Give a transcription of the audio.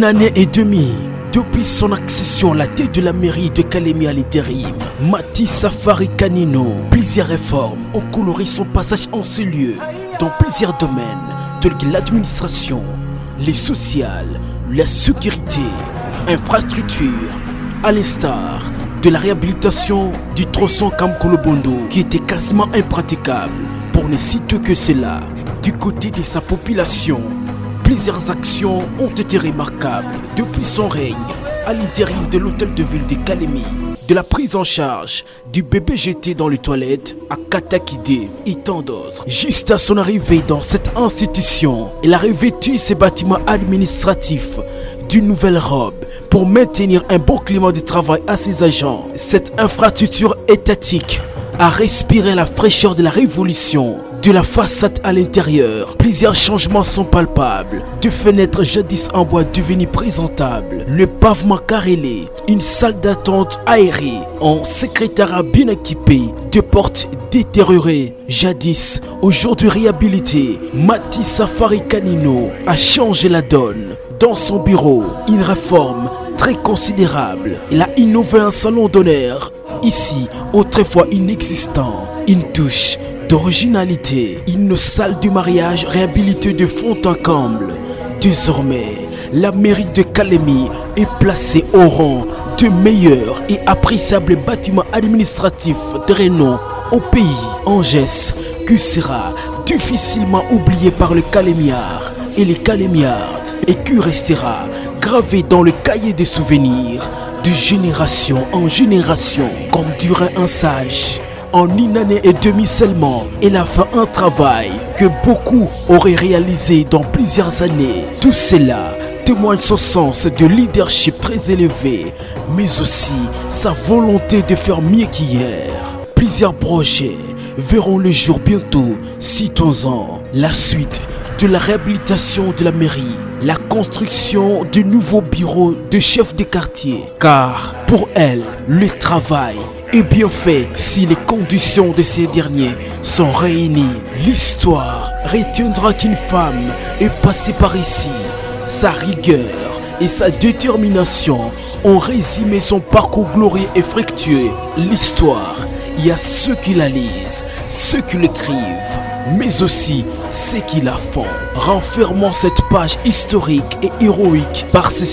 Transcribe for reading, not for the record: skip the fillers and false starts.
Une année et demie depuis son accession à la tête de la mairie de Kalemi à l'intérim, Mati Safari Kanino, plusieurs réformes ont coloré son passage en ce lieu dans plusieurs domaines tels que l'administration, les sociales, la sécurité, infrastructure, à l'instar de la réhabilitation du tronçon Kamkolobondo qui était quasiment impraticable pour ne citer que cela. Du côté de sa population, plusieurs actions ont été remarquables depuis son règne à l'intérim de l'hôtel de ville de Kalemi, de la prise en charge du bébé jeté dans les toilettes à Katakide et tant d'autres. Juste à son arrivée dans cette institution, il a revêtu ses bâtiments administratifs d'une nouvelle robe pour maintenir un bon climat de travail à ses agents. Cette infrastructure étatique a respiré la fraîcheur de la révolution. De la façade à l'intérieur, plusieurs changements sont palpables. Deux fenêtres jadis en bois devenues présentables, le pavement carrelé, une salle d'attente aérée, un secrétariat bien équipé, deux portes détériorées, jadis, aujourd'hui réhabilitées. Mati Safari Kanino a changé la donne. Dans son bureau, une réforme très considérable. Il a innové un salon d'honneur, ici autrefois inexistant, une touche d'originalité, une salle de mariage réhabilitée de fond en comble. Désormais, la mairie de Kalemi est placée au rang de meilleurs et appréciables bâtiments administratifs de renom au pays. Un geste qui sera difficilement oublié par le Kalemiard et les Kalemiards et qui restera gravé dans le cahier des souvenirs de génération en génération comme dirait un sage. En une année et demie seulement, il a fait un travail que beaucoup auraient réalisé dans plusieurs années. Tout cela témoigne son sens de leadership très élevé, mais aussi sa volonté de faire mieux qu'hier. Plusieurs projets verront le jour bientôt, citons-en la suite de la réhabilitation de la mairie, la construction de nouveaux bureaux de chefs de quartier, car pour elle, le travail est bien fait si les conditions de ces derniers sont réunies. L'histoire retiendra qu'une femme est passée par ici. Sa rigueur et sa détermination ont résumé son parcours glorieux et fructueux. L'histoire, il y a ceux qui la lisent, ceux qui l'écrivent, mais aussi ceux qui la font, renfermant cette page historique et héroïque par ses